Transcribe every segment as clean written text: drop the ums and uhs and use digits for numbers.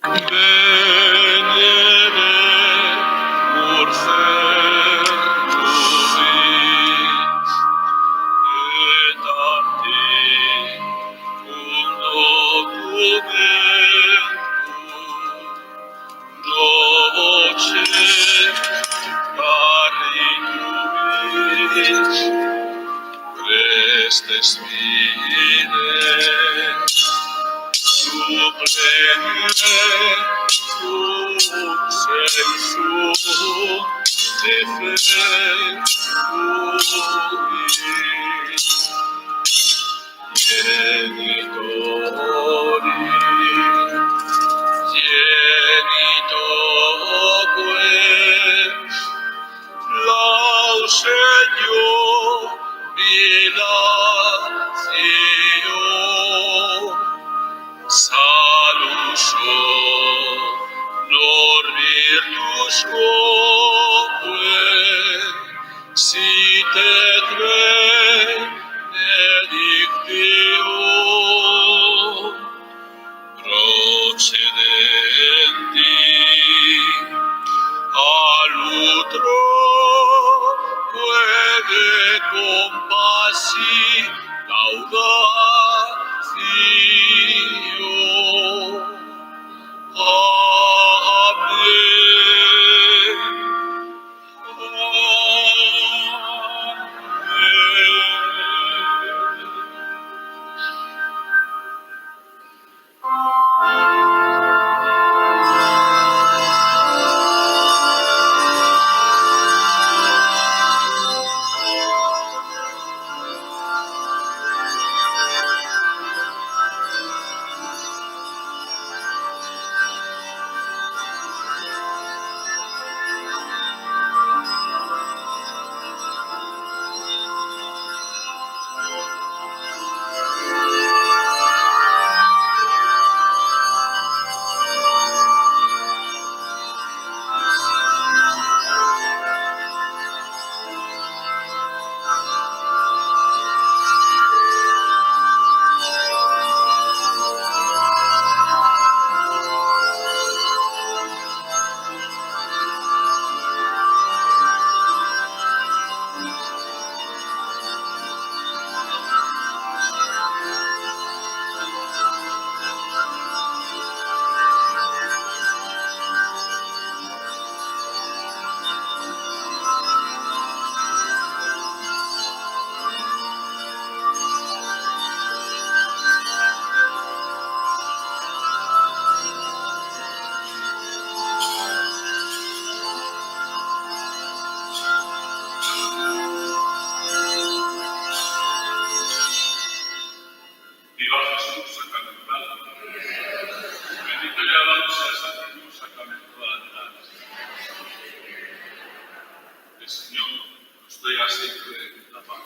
Venere Ursenturis et arti cum documentum noce parituis prestes fide Supreme cum sensu defectuis Genitori, genitoque, lau Señor, dilatio, salus nor virtus quoque, si te benedictio, procedenti all'utro quede compassi laudatio. Amen. Amen. Viva Jesús sacramental. Bendito y alabado sea el Santo Cruz sacramental. El Señor nos traiga siempre la paz.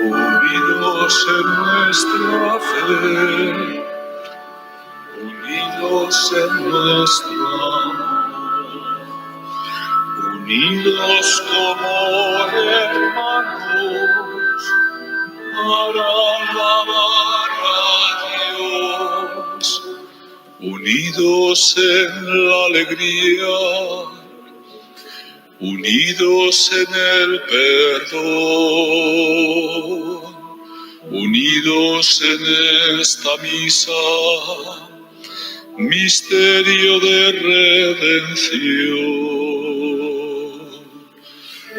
Unidos en nuestra fe, unidos en nuestro amor, unidos como hermanos, para alabar a Dios, unidos en la alegría, unidos en el perdón, unidos en esta misa, misterio de redención,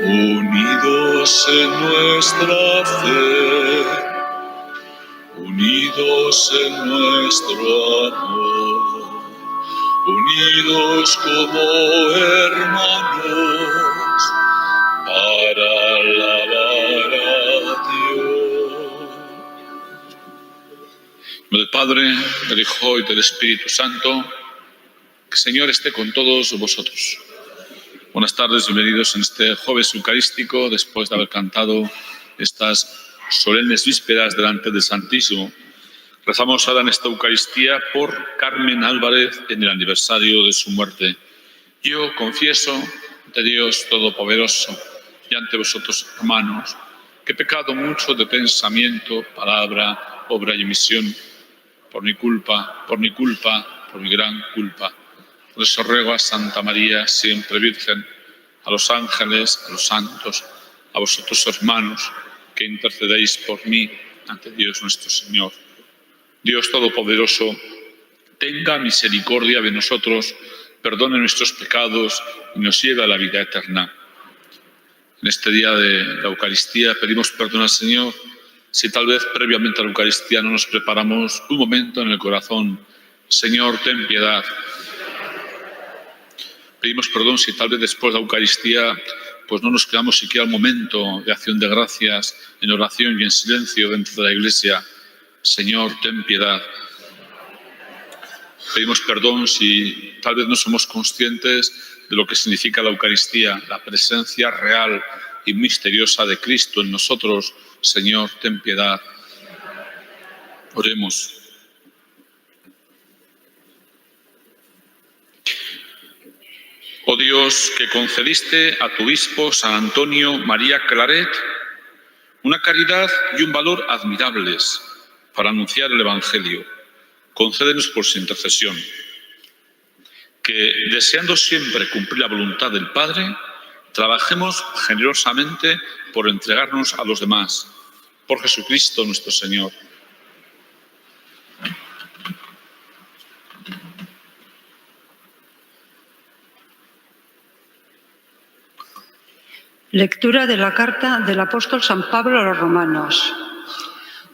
unidos en nuestra fe, unidos en nuestro amor, unidos como hermanos, para alabar a Dios. En nombre del Padre, del Hijo y del Espíritu Santo, que el Señor esté con todos vosotros. Buenas tardes, bienvenidos en este jueves eucarístico, después de haber cantado estas solemnes vísperas delante del Santísimo. Rezamos ahora en esta Eucaristía por Carmen Álvarez en el aniversario de su muerte. Yo confieso ante Dios Todopoderoso y ante vosotros, hermanos, que he pecado mucho de pensamiento, palabra, obra y omisión, por mi culpa, por mi gran culpa. Por eso ruego a Santa María, siempre Virgen, a los ángeles, a los santos, a vosotros, hermanos, que intercedéis por mí ante Dios nuestro Señor. Dios Todopoderoso, tenga misericordia de nosotros, perdone nuestros pecados y nos lleve a la vida eterna. En este día de la Eucaristía pedimos perdón al Señor si tal vez previamente a la Eucaristía no nos preparamos un momento en el corazón. Señor, ten piedad. Pedimos perdón si tal vez después de la Eucaristía pues no nos quedamos siquiera un momento de acción de gracias, en oración y en silencio dentro de la Iglesia. Señor, ten piedad. Pedimos perdón si tal vez no somos conscientes de lo que significa la Eucaristía, la presencia real y misteriosa de Cristo en nosotros. Señor, ten piedad. Oremos. Oh Dios, que concediste a tu obispo San Antonio María Claret una caridad y un valor admirables para anunciar el Evangelio, concédenos por su intercesión que, deseando siempre cumplir la voluntad del Padre, trabajemos generosamente por entregarnos a los demás, por Jesucristo nuestro Señor. Lectura de la carta del apóstol San Pablo a los romanos.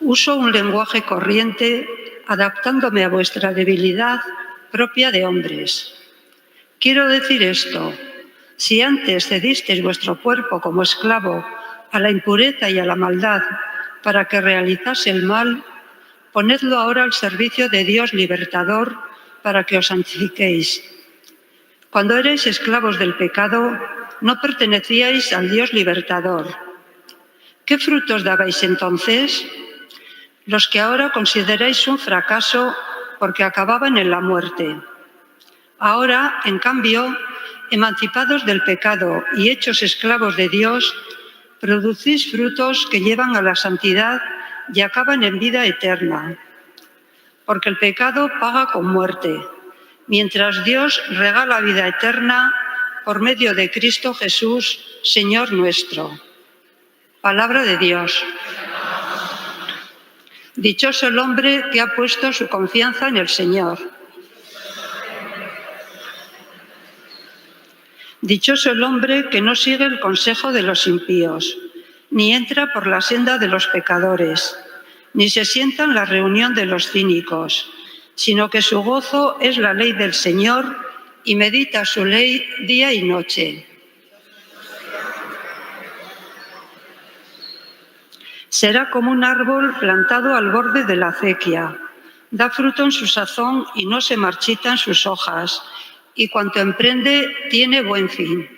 Uso un lenguaje corriente adaptándome a vuestra debilidad propia de hombres. Quiero decir esto: si antes cedisteis vuestro cuerpo como esclavo a la impureza y a la maldad para que realizase el mal, ponedlo ahora al servicio de Dios libertador para que os santifiquéis. Cuando erais esclavos del pecado, no pertenecíais al Dios libertador. ¿Qué frutos dabais entonces? Los que ahora consideráis un fracaso porque acababan en la muerte. Ahora, en cambio, emancipados del pecado y hechos esclavos de Dios, producís frutos que llevan a la santidad y acaban en vida eterna. Porque el pecado paga con muerte, mientras Dios regala vida eterna por medio de Cristo Jesús, Señor nuestro. Palabra de Dios. Dichoso el hombre que ha puesto su confianza en el Señor. Dichoso el hombre que no sigue el consejo de los impíos, ni entra por la senda de los pecadores, ni se sienta en la reunión de los cínicos, sino que su gozo es la ley del Señor y medita su ley día y noche. Será como un árbol plantado al borde de la acequia, da fruto en su sazón y no se marchitan sus hojas, y cuanto emprende tiene buen fin.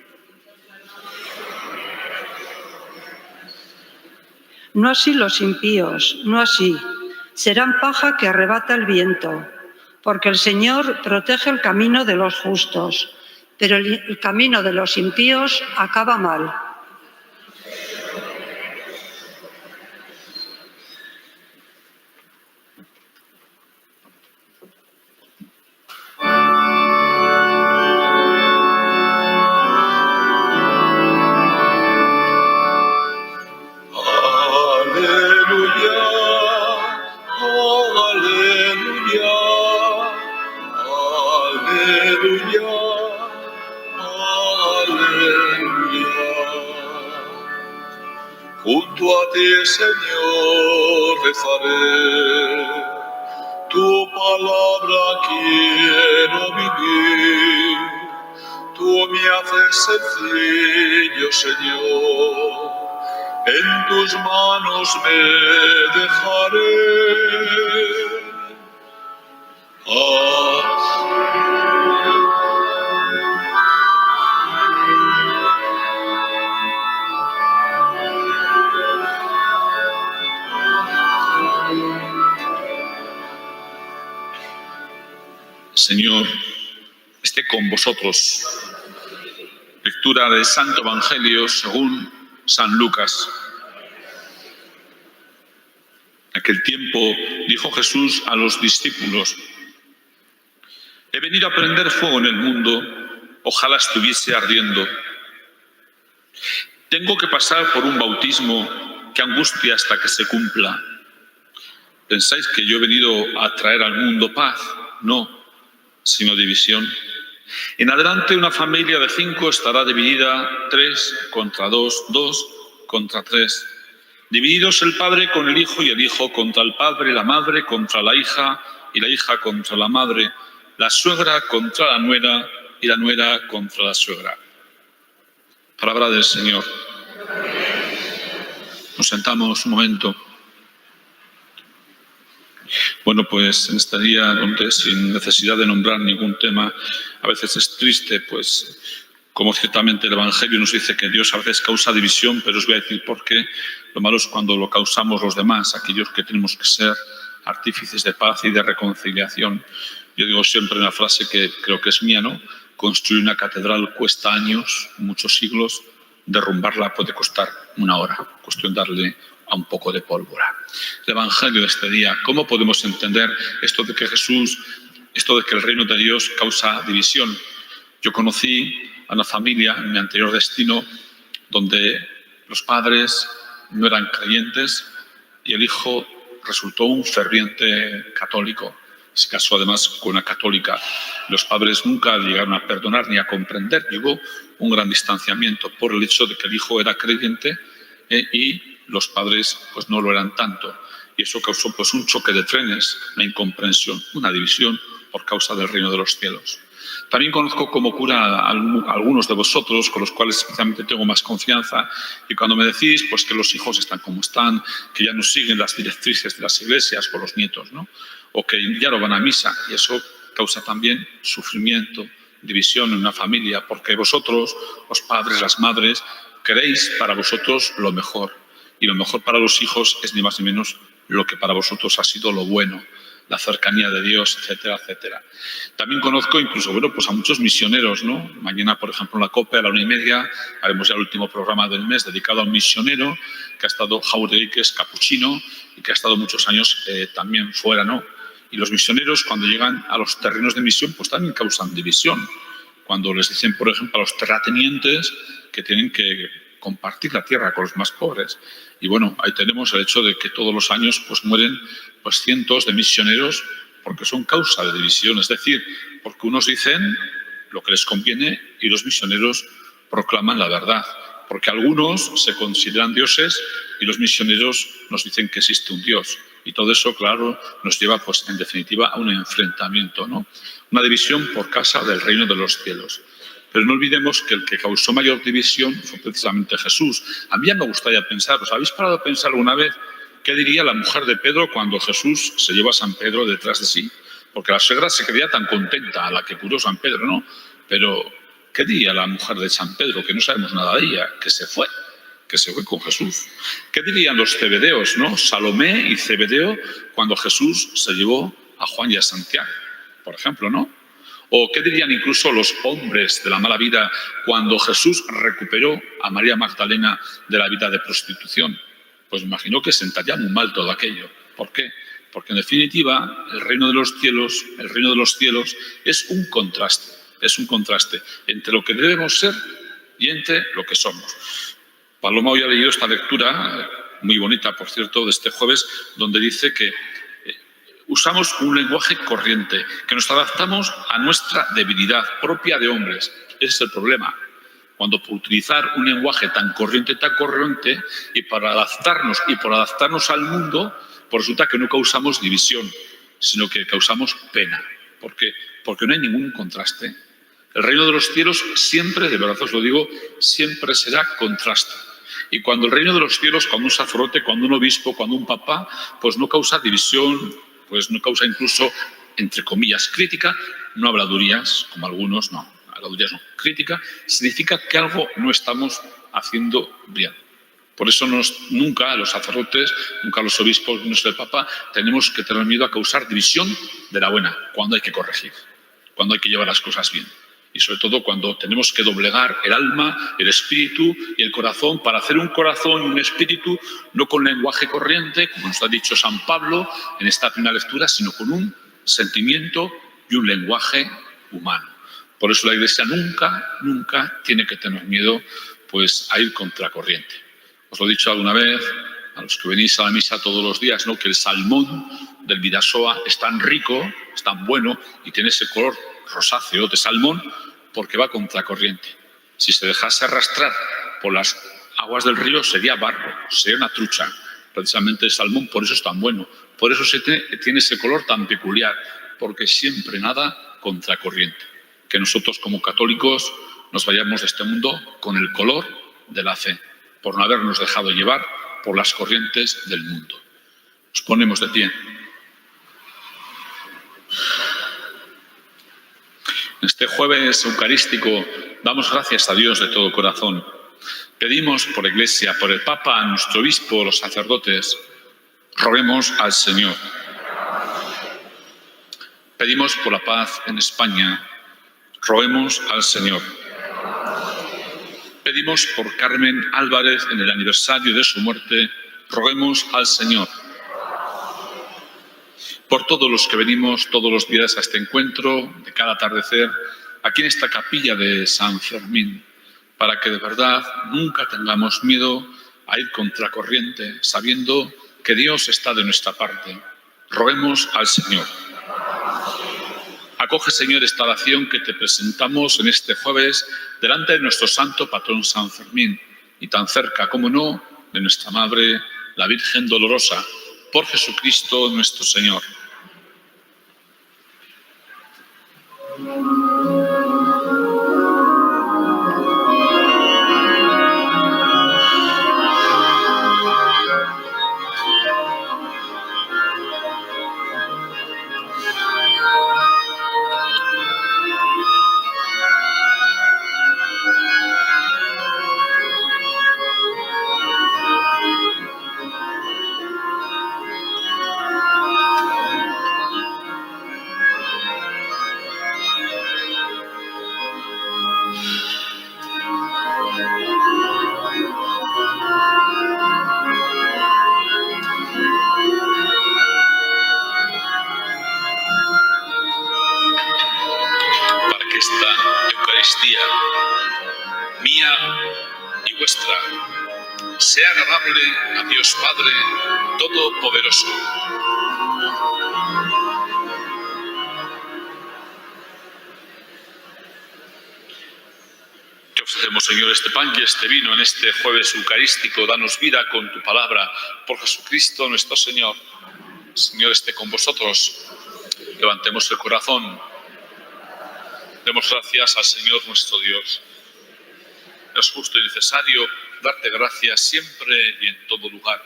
No así los impíos, no así. Serán paja que arrebata el viento, porque el Señor protege el camino de los justos, pero el camino de los impíos acaba mal. Junto a ti, Señor, rezaré, tu palabra quiero vivir, tú me haces sencillo, Señor, en tus manos me dejaré. Señor, esté con vosotros. Lectura del Santo Evangelio según San Lucas. En aquel tiempo dijo Jesús a los discípulos: he venido a prender fuego en el mundo, ojalá estuviese ardiendo. Tengo que pasar por un bautismo que angustia hasta que se cumpla. ¿Pensáis que yo he venido a traer al mundo paz? No, sino división. En adelante una familia de 5 estará dividida 3 contra 2, 2 contra 3. Divididos el padre con el hijo y el hijo contra el padre, la madre contra la hija y la hija contra la madre, la suegra contra la nuera y la nuera contra la suegra. Palabra del Señor. Nos sentamos un momento. Bueno, pues en este día donde sin necesidad de nombrar ningún tema, a veces es triste, pues como ciertamente el Evangelio nos dice que Dios a veces causa división, pero os voy a decir por qué. Lo malo es cuando lo causamos los demás, aquellos que tenemos que ser artífices de paz y de reconciliación. Yo digo siempre una frase que creo que es mía, ¿no? Construir una catedral cuesta años, muchos siglos, derrumbarla puede costar una hora. Cuestión darle a un poco de pólvora. El Evangelio de este día, ¿cómo podemos entender esto de que el reino de Dios causa división? Yo conocí a una familia en mi anterior destino donde los padres no eran creyentes y el hijo resultó un ferviente católico. Se casó además con una católica. Los padres nunca llegaron a perdonar ni a comprender. Llegó un gran distanciamiento por el hecho de que el hijo era creyente y los padres pues no lo eran tanto. Y eso causó pues un choque de trenes, una incomprensión, una división por causa del reino de los cielos. También conozco como cura a algunos de vosotros, con los cuales especialmente tengo más confianza, y cuando me decís pues que los hijos están como están, que ya no siguen las directrices de las iglesias con los nietos, ¿no? O que ya no van a misa, y eso causa también sufrimiento, división en una familia, porque vosotros, los padres, las madres, queréis para vosotros lo mejor, y lo mejor para los hijos es ni más ni menos lo que para vosotros ha sido lo bueno, la cercanía de Dios, etcétera, etcétera. También conozco incluso, bueno, pues a muchos misioneros, ¿no? Mañana, por ejemplo, en la COPE a la 1:30 haremos ya el último programa del mes dedicado a un misionero que ha estado, Jauregui, que es capuchino y que ha estado muchos años también fuera, ¿no? Y los misioneros, cuando llegan a los terrenos de misión, pues también causan división. Cuando les dicen, por ejemplo, a los terratenientes que tienen que compartir la tierra con los más pobres. Y bueno, ahí tenemos el hecho de que todos los años pues mueren pues cientos de misioneros porque son causa de división, es decir, porque unos dicen lo que les conviene y los misioneros proclaman la verdad, porque algunos se consideran dioses y los misioneros nos dicen que existe un Dios. Y todo eso, claro, nos lleva, pues, en definitiva, a un enfrentamiento, ¿no? Una división por causa del reino de los cielos. Pero no olvidemos que el que causó mayor división fue precisamente Jesús. A mí ya me gustaría pensar, ¿os habéis parado a pensar alguna vez qué diría la mujer de Pedro cuando Jesús se lleva a San Pedro detrás de sí? Porque la suegra se creía tan contenta, a la que curó San Pedro, ¿no? Pero, ¿qué diría la mujer de San Pedro? Que no sabemos nada de ella, que se fue con Jesús. ¿Qué dirían los zebedeos, no? Salomé y Zebedeo cuando Jesús se llevó a Juan y a Santiago, por ejemplo, ¿no? ¿O qué dirían incluso los hombres de la mala vida cuando Jesús recuperó a María Magdalena de la vida de prostitución? Pues me imagino que sentaría muy mal todo aquello. ¿Por qué? Porque en definitiva el reino de los cielos es un contraste entre lo que debemos ser y entre lo que somos. Paloma hoy ha leído esta lectura, muy bonita, por cierto, de este jueves, donde dice que usamos un lenguaje corriente, que nos adaptamos a nuestra debilidad propia de hombres. Ese es el problema. Cuando por utilizar un lenguaje tan corriente, y para adaptarnos al mundo, pues resulta que no causamos división, sino que causamos pena. ¿Por qué? Porque no hay ningún contraste. El reino de los cielos siempre, de verdad os lo digo, siempre será contraste. Y cuando el reino de los cielos, cuando un sacerdote, cuando un obispo, cuando un papa, pues no causa división, pues no causa incluso, entre comillas, crítica, no habladurías, como algunos, no, habladurías no, crítica, significa que algo no estamos haciendo bien. Por eso nunca los sacerdotes, nunca los obispos, no sé el papa, tenemos que tener miedo a causar división de la buena, cuando hay que corregir, cuando hay que llevar las cosas bien. Y sobre todo cuando tenemos que doblegar el alma, el espíritu y el corazón para hacer un corazón y un espíritu no con lenguaje corriente, como nos ha dicho San Pablo en esta primera lectura, sino con un sentimiento y un lenguaje humano. Por eso la Iglesia nunca tiene que tener miedo pues, a ir contracorriente. Os lo he dicho alguna vez, a los que venís a la misa todos los días, ¿no? Que el salmón del Bidasoa es tan rico, es tan bueno y tiene ese color rosáceo de salmón porque va contracorriente. Si se dejase arrastrar por las aguas del río sería barro, sería una trucha. Precisamente el salmón por eso es tan bueno, por eso tiene ese color tan peculiar, porque siempre nada contracorriente. Que nosotros como católicos nos vayamos de este mundo con el color de la fe, por no habernos dejado llevar por las corrientes del mundo. Nos ponemos de pie. En este jueves eucarístico damos gracias a Dios de todo corazón. Pedimos por la Iglesia, por el Papa, nuestro obispo, los sacerdotes. Roguemos al Señor. Pedimos por la paz en España. Roguemos al Señor. Pedimos por Carmen Álvarez en el aniversario de su muerte. Roguemos al Señor. Por todos los que venimos todos los días a este encuentro, de cada atardecer, aquí en esta capilla de San Fermín, para que de verdad nunca tengamos miedo a ir contracorriente, sabiendo que Dios está de nuestra parte. Roguemos al Señor. Acoge, Señor, esta oración que te presentamos en este jueves delante de nuestro santo patrón San Fermín y tan cerca, como no, de nuestra Madre, la Virgen Dolorosa, por Jesucristo nuestro Señor. Eucaristía, mía y vuestra, sea agradable a Dios Padre Todopoderoso. Te ofrecemos, Señor, este pan y este vino en este jueves eucarístico. Danos vida con tu palabra. Por Jesucristo nuestro Señor. Señor, esté con vosotros. Levantemos el corazón. Demos gracias al Señor nuestro Dios. Es justo y necesario darte gracias siempre y en todo lugar.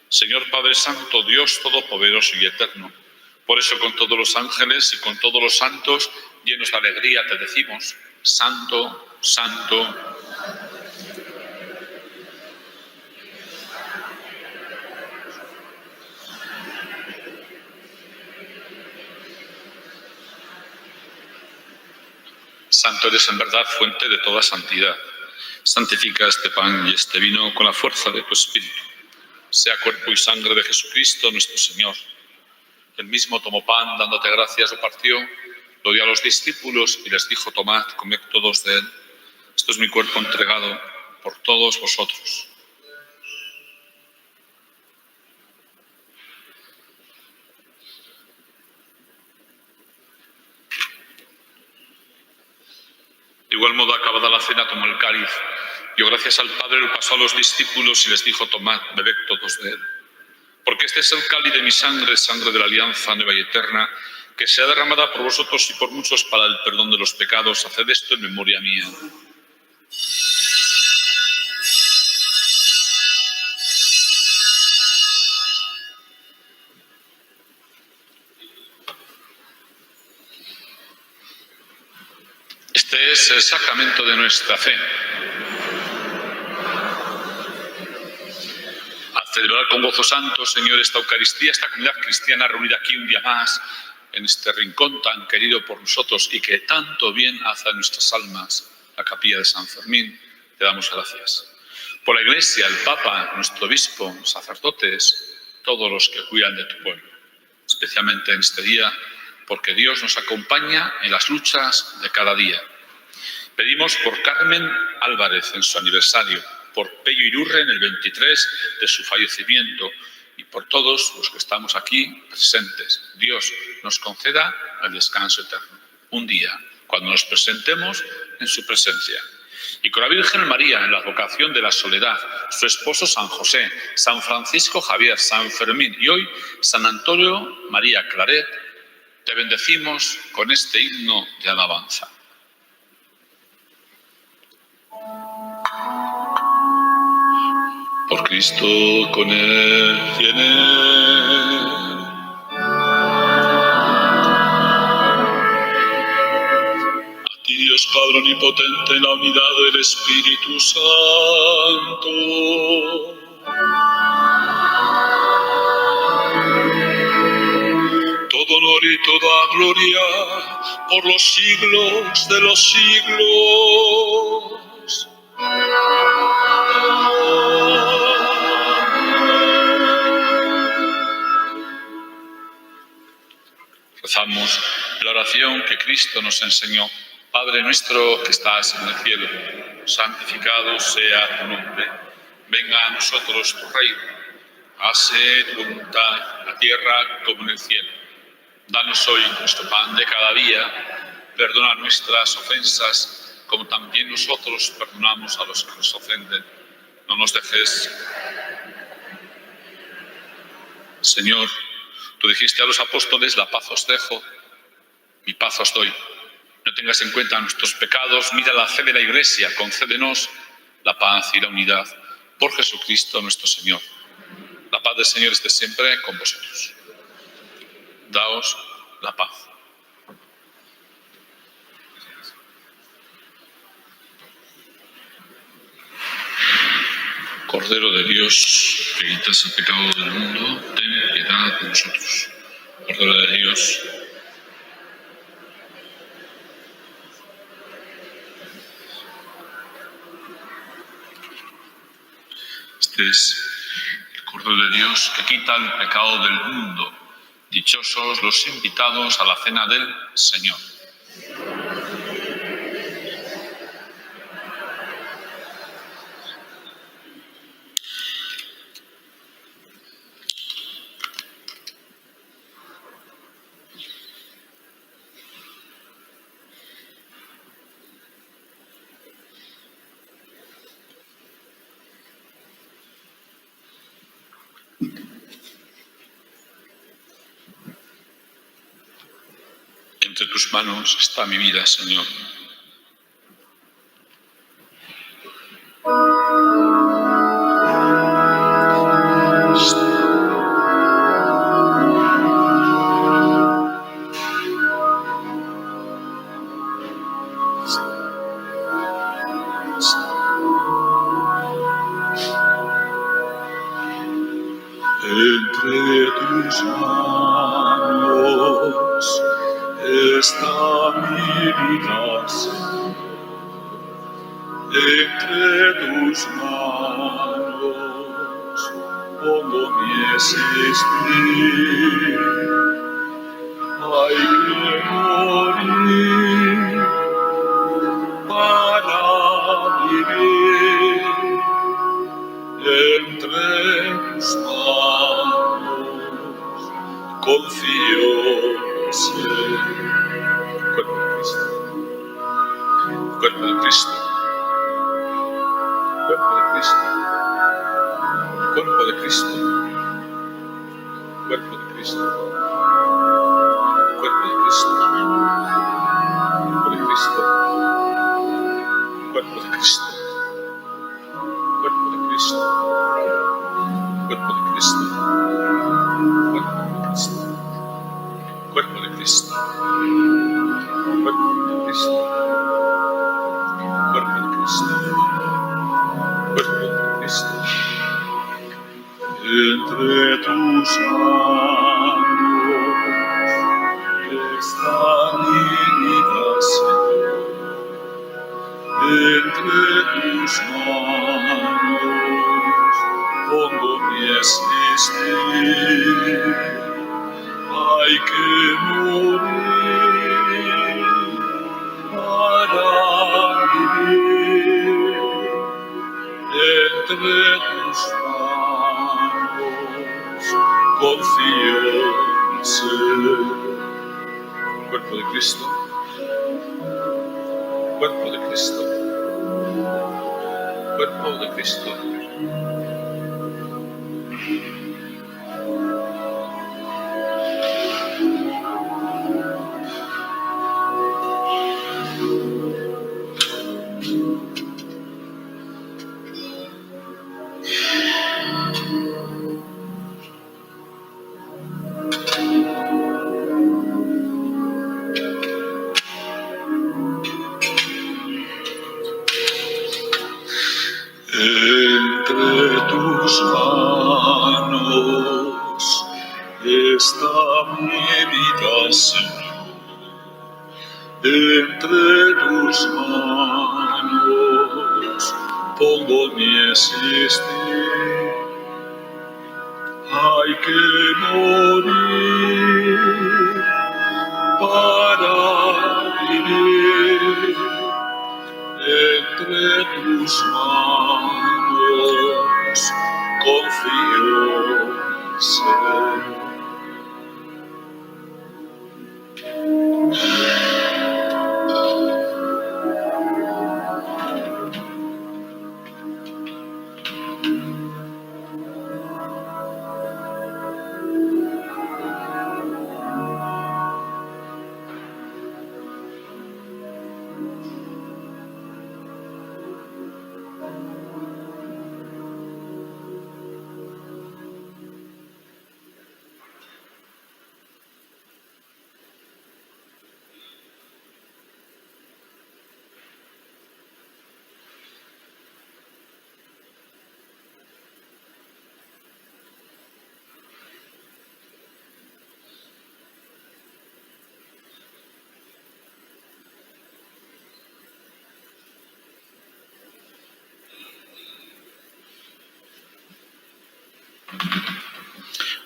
Señor Padre Santo, Dios Todopoderoso y Eterno. Por eso con todos los ángeles y con todos los santos, llenos de alegría, te decimos: Santo, Santo. Santo eres en verdad, fuente de toda santidad. Santifica este pan y este vino con la fuerza de tu Espíritu. Sea cuerpo y sangre de Jesucristo nuestro Señor. Él mismo tomó pan, dándote gracias, lo partió, lo dio a los discípulos y les dijo: tomad, comed todos de él. Esto es mi cuerpo entregado por todos vosotros. De igual modo, acabada la cena, tomó el cáliz, dio gracias al Padre, lo pasó a los discípulos y les dijo: tomad, bebed todos de él. Porque este es el cáliz de mi sangre, sangre de la alianza nueva y eterna, que sea derramada por vosotros y por muchos para el perdón de los pecados. Haced esto en memoria mía. Este es el sacramento de nuestra fe. Al celebrar con gozo santo, Señor, esta Eucaristía, esta comunidad cristiana reunida aquí un día más, en este rincón tan querido por nosotros y que tanto bien hace a nuestras almas, la capilla de San Fermín, te damos gracias. Por la Iglesia, el Papa, nuestro obispo, sacerdotes, todos los que cuidan de tu pueblo, especialmente en este día, porque Dios nos acompaña en las luchas de cada día. Pedimos por Carmen Álvarez en su aniversario, por Pello Irurre en el 23 de su fallecimiento y por todos los que estamos aquí presentes. Dios nos conceda el descanso eterno. Un día, cuando nos presentemos en su presencia. Y con la Virgen María en la advocación de la soledad, su esposo San José, San Francisco Javier, San Fermín y hoy San Antonio María Claret, te bendecimos con este himno de alabanza. Por Cristo, con Él y en Él. A ti, Dios Padre Omnipotente, en la unidad del Espíritu Santo. Todo honor y toda gloria por los siglos de los siglos. Rezamos la oración que Cristo nos enseñó. Padre nuestro que estás en el cielo, santificado sea tu nombre. Venga a nosotros tu reino. Hágase tu voluntad en la tierra como en el cielo. Danos hoy nuestro pan de cada día. Perdona nuestras ofensas, como también nosotros perdonamos a los que nos ofenden. No nos dejes. Señor, tú dijiste a los apóstoles: la paz os dejo, mi paz os doy. No tengas en cuenta nuestros pecados, mira la fe de la Iglesia, concédenos la paz y la unidad. Por Jesucristo nuestro Señor. La paz del Señor esté siempre con vosotros. Daos la paz. Cordero de Dios, que quitas el pecado del mundo, ten piedad de nosotros. Cordero de Dios. Este es el Cordero de Dios que quita el pecado del mundo. Dichosos los invitados a la cena del Señor. Entre tus manos está mi vida, Señor. Entre tus manos está mi vida, Señor. Entre tus manos pongo mi existir. Hay que morir para vivir. Entre tus manos confío ser cuerpo de Cristo, cuerpo de Cristo, cuerpo de Cristo, cuerpo de Cristo, cuerpo de Cristo, cuerpo de Cristo, cuerpo de Cristo, cuerpo de Cristo. Cuerpo de Cristo, cuerpo de Cristo, cuerpo de Cristo, cuerpo de Cristo, cuerpo de Cristo, cuerpo de Cristo. Entre tus manos está mi vida, Señor. Entre tus manos pongo mi existir. Hay que morir para vivir. Entre tus manos confío ser cuerpo de Cristo. Cuerpo de Cristo, cuerpo de Cristo. Entre tus manos está mi vida, Señor. Entre tus manos pongo mi existir. Hay que morir para vivir. Entre tus manos confío ser.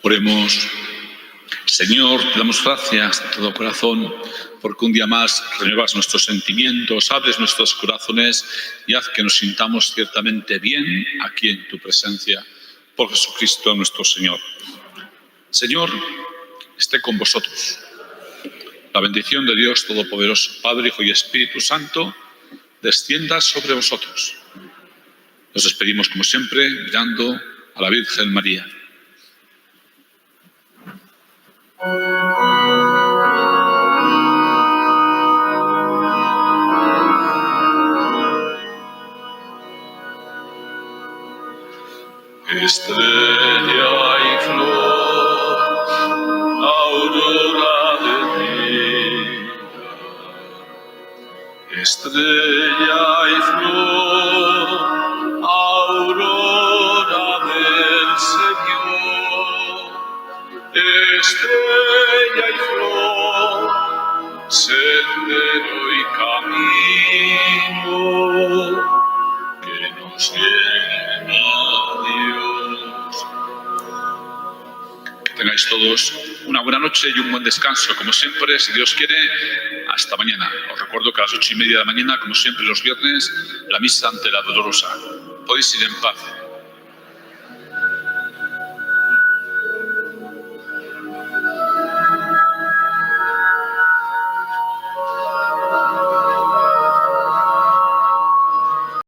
Oremos. Señor, te damos gracias de todo corazón porque un día más renuevas nuestros sentimientos, abres nuestros corazones y haz que nos sintamos ciertamente bien aquí en tu presencia. Por Jesucristo nuestro Señor. Señor, esté con vosotros. La bendición de Dios Todopoderoso, Padre, Hijo y Espíritu Santo, descienda sobre vosotros. Nos despedimos como siempre mirando a la Virgen María. Estrella y flor, aurora del día. Estrella y flor, aurora del Señor. Estrella y flor, sendero y camino que nos lleva a Dios. Que tengáis todos una buena noche y un buen descanso, como siempre, si Dios quiere, hasta mañana. Os recuerdo que a las 8:30 de la mañana, como siempre los viernes, la misa ante la Dolorosa. Podéis ir en paz.